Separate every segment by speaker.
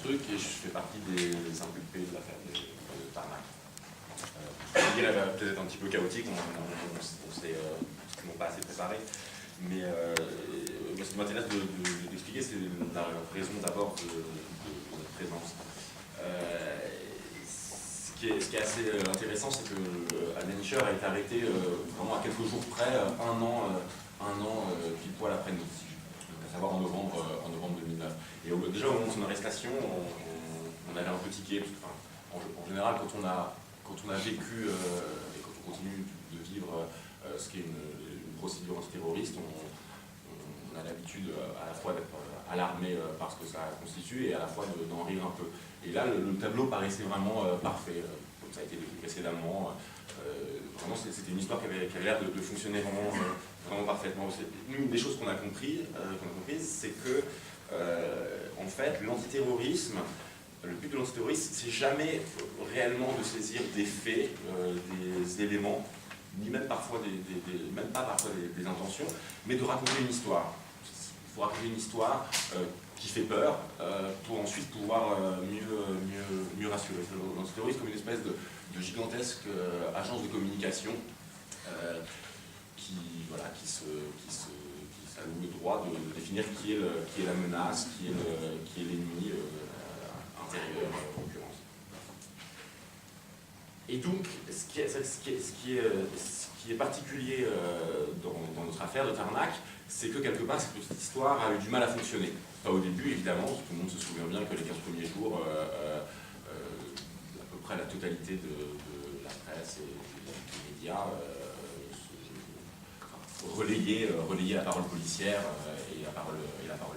Speaker 1: truc et je fais partie des inculpés de l'affaire de Tarnac. Je dirais peut-être un petit peu chaotique, on s'est pas assez préparé, mais ce qui m'intéresse d'expliquer, c'est la raison d'abord de notre présence. Ce qui est assez intéressant, c'est que Alden Hischer a été arrêté vraiment à quelques jours près, un an pile poil après notre décision, à savoir en novembre 2009. Et déjà au moment de son arrestation, on avait un peu tiqué, parce que, en général, quand on a vécu et quand on continue de vivre ce qui est une procédure antiterroriste, on a l'habitude à la fois d'être alarmé par ce que ça constitue et à la fois d'en rire un peu. Et là, le tableau paraissait vraiment parfait, comme ça a été décrit précédemment. Vraiment, c'était une histoire qui avait l'air de fonctionner vraiment parfaitement. Une des choses qu'on a comprises, c'est que, en fait, l'antiterrorisme, le but de l'antiterrorisme, c'est jamais réellement de saisir des faits, des éléments, ni même parfois même pas parfois des intentions, mais de raconter une histoire. Il faut raconter une histoire qui fait peur pour ensuite pouvoir mieux rassurer. L'antiterrorisme comme une espèce de gigantesque agence de communication qui s'alloue le droit de définir qui est la menace, qui est l'ennemi intérieur en l'occurrence. Et donc, ce qui est particulier dans notre affaire de Tarnac, c'est que quelque part, cette petite histoire a eu du mal à fonctionner. Pas au début, évidemment, tout le monde se souvient bien que les 15 premiers jours, à peu près la totalité de la presse et des médias relayaient la parole policière et la parole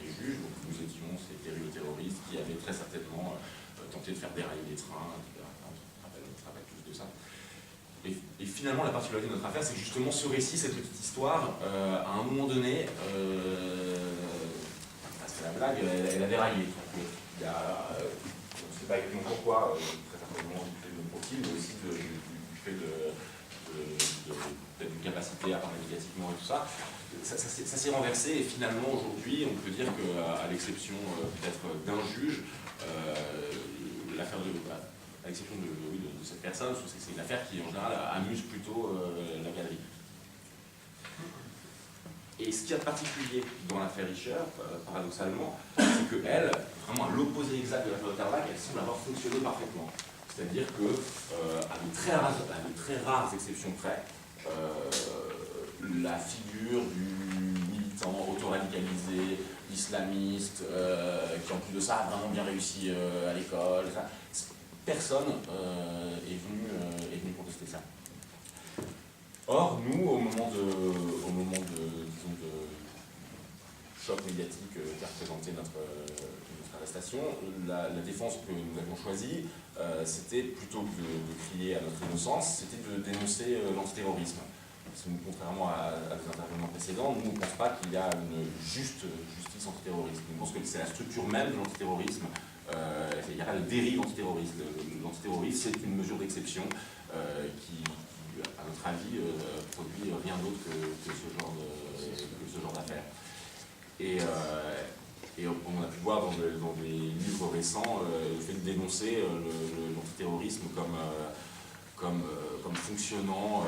Speaker 1: des juges. Donc nous étions ces terribles terroristes qui avaient très certainement tenté de faire dérailler les trains, etc. On se rappelle tous de ça. Et finalement, la particularité de notre affaire, c'est que justement ce récit, cette petite histoire, à un moment donné, c'est la blague, elle a déraillé. Donc, on ne sait pas exactement pourquoi, très certainement du fait de notre profil, mais aussi du fait d'une capacité à parler médiatiquement et tout ça. Ça s'est renversé et finalement aujourd'hui, on peut dire qu'à l'exception peut-être d'un juge, l'affaire à l'exception de cette personne, c'est une affaire qui en général amuse plutôt la galerie. Et ce qu'il y a de particulier dans l'affaire Hischer, paradoxalement, c'est qu'elle, vraiment à l'opposé exact de l'affaire de Tarnac, elle semble avoir fonctionné parfaitement. C'est-à-dire qu'à de très rares exceptions près, la figure du militant auto-radicalisé, islamiste, qui en plus de ça a vraiment bien réussi à l'école, personne est venu contester ça. Or, nous, au moment de choc médiatique qui a représenté notre arrestation, la défense que nous avions choisie, c'était plutôt que de crier à notre innocence, c'était de dénoncer l'antiterrorisme. Contrairement à des intervenants précédents, nous ne pensons pas qu'il y a une juste justice antiterroriste. Nous pensons que c'est la structure même de l'antiterrorisme. Il n'y a pas de dérive antiterroriste. L'antiterrorisme, c'est une mesure d'exception qui, à notre avis, produit rien d'autre que ce genre d'affaires. Et on a pu voir dans des livres récents le fait de dénoncer l'antiterrorisme comme fonctionnant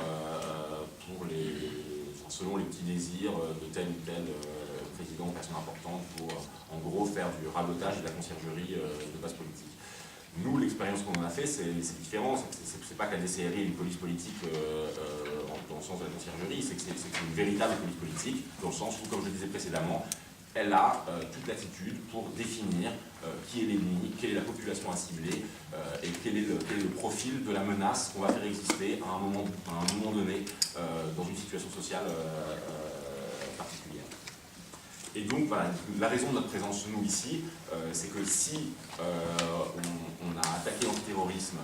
Speaker 1: selon les petits désirs de tel ou tel président ou personne importante pour, en gros, faire du rabotage et de la conciergerie de base politique. Nous, l'expérience qu'on en a fait, c'est différent. C'est pas que la DCRI est une police politique dans le sens de la conciergerie, c'est que c'est une véritable police politique, dans le sens où, comme je le disais précédemment, elle a toute l'attitude pour définir qui est l'ennemi, quelle est la population à cibler et quel est le profil de la menace qu'on va faire exister à un moment donné dans une situation sociale particulière. Et donc, voilà, la raison de notre présence, nous, ici, c'est que si on a attaqué l'antiterrorisme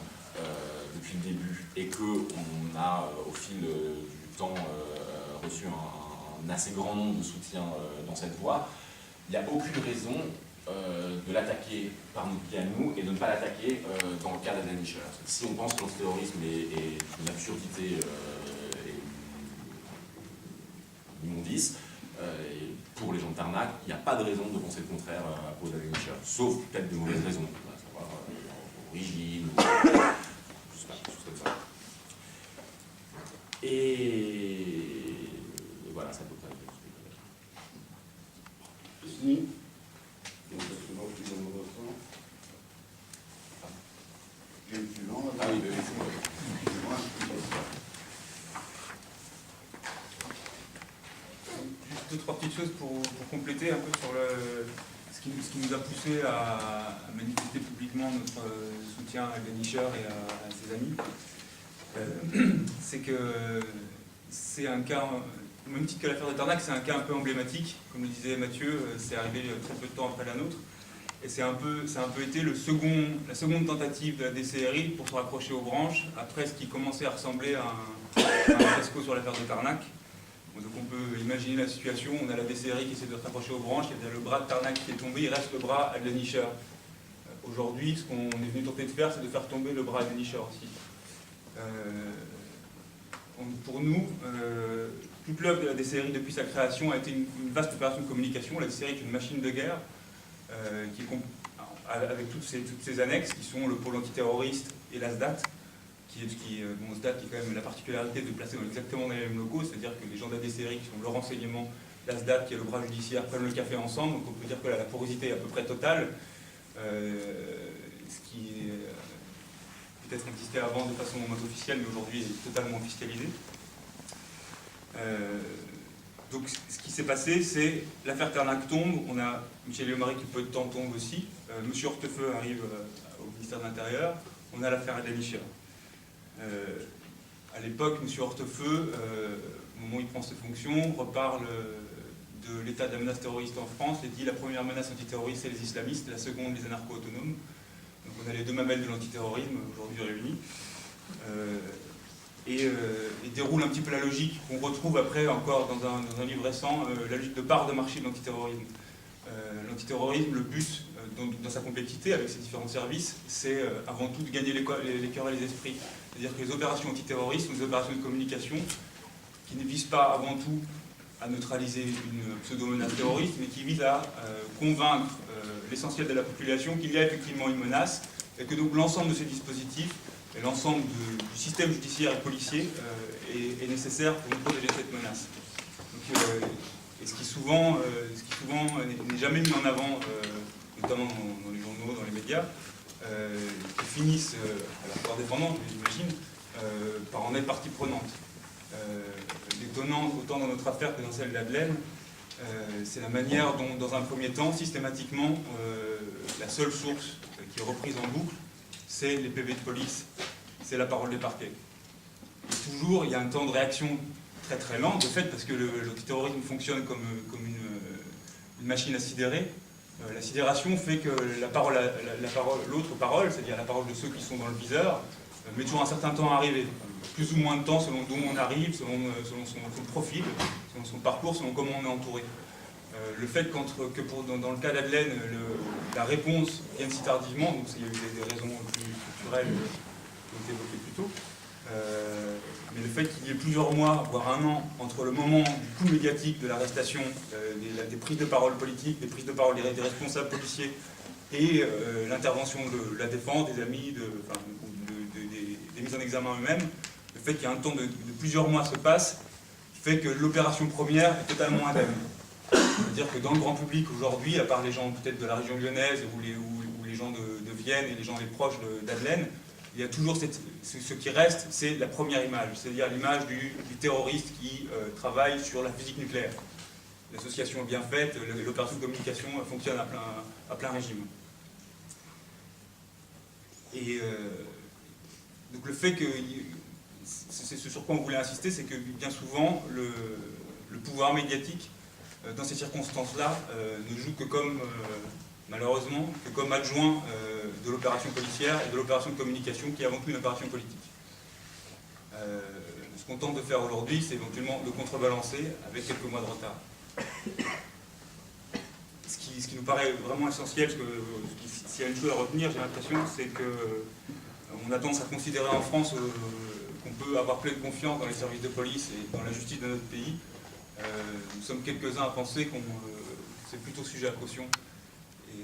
Speaker 1: depuis le début et qu'on a, au fil du temps, reçu un assez grand nombre de soutiens dans cette voie, il n'y a aucune raison de l'attaquer par notre pied à nous et de ne pas l'attaquer dans le cas d'Alden Hischer. Si on pense que l'antiterrorisme est une absurdité et une immondice, pour les gens de Tarnac, il n'y a pas de raison de penser le contraire à propos de la dénicheur, sauf peut-être de mauvaises raisons, à savoir origine, ou je sais pas, des choses comme ça. Et voilà, ça peut pas être.
Speaker 2: Si.
Speaker 1: Ah oui,
Speaker 3: Juste deux, trois petites choses pour compléter un peu sur ce qui nous a poussé à manifester publiquement notre soutien à Dénicheur et à ses amis. C'est que c'est un cas, au même titre que l'affaire de Tarnac, c'est un cas un peu emblématique. Comme le disait Mathieu, c'est arrivé très peu de temps après la nôtre. Et ça a un peu été la seconde tentative de la DCRI pour se raccrocher aux branches, après ce qui commençait à ressembler à un fiasco sur l'affaire de Tarnac. Donc on peut imaginer la situation, on a la DCRI qui essaie de se raccrocher aux branches, il y a le bras de Tarnac qui est tombé, il reste le bras à Dénicheur. Aujourd'hui, ce qu'on est venu tenter de faire, c'est de faire tomber le bras à Dénicheur aussi. Pour nous, toute l'œuvre de la DCRI depuis sa création a été une vaste opération de communication. La DCRI est une machine de guerre avec toutes ces annexes qui sont le pôle antiterroriste et la SDAT, SDAT qui est quand même la particularité de placer exactement dans les mêmes locaux, c'est-à-dire que les gens de la DCRI qui sont le renseignement, la SDAT qui est le bras judiciaire prennent le café ensemble, donc on peut dire que la porosité est à peu près totale, ce qui peut-être existait avant de façon moins officielle, mais aujourd'hui est totalement officialisé. Donc ce qui s'est passé, c'est l'affaire Tarnac tombe, on a Michel Léomari qui peu de temps tombe aussi, Monsieur Hortefeux arrive au ministère de l'Intérieur, on a l'affaire Dénicheur. À l'époque, M. Hortefeux, au moment où il prend ses fonctions, reparle de l'état de la menace terroriste en France et dit la première menace antiterroriste c'est les islamistes, la seconde les anarcho-autonomes. Donc on a les deux mamelles de l'antiterrorisme aujourd'hui réunies. Et déroule un petit peu la logique qu'on retrouve après encore dans un livre récent, la logique de part de marché de l'antiterrorisme. L'antiterrorisme, le but dans sa complexité avec ses différents services, c'est avant tout de gagner les cœurs et les esprits. C'est-à-dire que les opérations antiterroristes sont des opérations de communication qui ne visent pas avant tout à neutraliser une pseudo-menace terroriste, mais qui visent à convaincre l'essentiel de la population qu'il y a effectivement une menace et que donc l'ensemble de ces dispositifs et l'ensemble du système judiciaire et policier est nécessaire pour nous protéger de cette menace. Donc, et ce qui souvent n'est jamais mis en avant, notamment dans les journaux, dans les médias, qui finissent, à la fois dépendante, j'imagine, par en être partie prenante. L'étonnant, autant dans notre affaire que dans celle d'Adelaine, c'est la manière dont, dans un premier temps, systématiquement, la seule source qui est reprise en boucle, c'est les PV de police, c'est la parole des parquets. Et toujours, il y a un temps de réaction très très lent, de fait, parce que l'antiterrorisme fonctionne comme une machine à sidérer. La sidération fait que l'autre parole, c'est-à-dire la parole de ceux qui sont dans le viseur, met toujours un certain temps à arriver. Plus ou moins de temps selon d'où on arrive, selon son profil, selon son parcours, selon comment on est entouré. Le fait que dans le cas d'Adelaine, la réponse vienne si tardivement, donc il y a eu des raisons plus structurelles qui ont été évoquées plus tôt, mais le fait qu'il y ait plusieurs mois, voire un an, entre le moment du coup médiatique de l'arrestation, des prises de parole politiques, des prises de parole des responsables policiers et l'intervention de la défense, des amis, des mises en examen eux-mêmes, le fait qu'il y ait un temps de plusieurs mois se passe, fait que l'opération première est totalement indemne. C'est-à-dire que dans le grand public aujourd'hui, à part les gens peut-être de la région lyonnaise ou les gens de Vienne et les gens les proches d'Adelaine, il y a toujours ce qui reste, c'est la première image, c'est-à-dire l'image du terroriste qui travaille sur la physique nucléaire. L'association est bien faite, l'opération de communication fonctionne à plein régime. Et donc le fait que, c'est ce sur quoi on voulait insister, c'est que bien souvent, le pouvoir médiatique, dans ces circonstances-là, ne joue que comme, malheureusement, que comme adjoint de l'opération policière et de l'opération de communication qui est avant tout une opération politique. Ce qu'on tente de faire aujourd'hui, c'est éventuellement de contrebalancer avec quelques mois de retard. Ce qui nous paraît vraiment essentiel, parce que s'il y a une chose à retenir, j'ai l'impression, c'est qu'on a tendance à considérer en France qu'on peut avoir pleine confiance dans les services de police et dans la justice de notre pays. Nous sommes quelques-uns à penser qu'on c'est plutôt sujet à caution. Et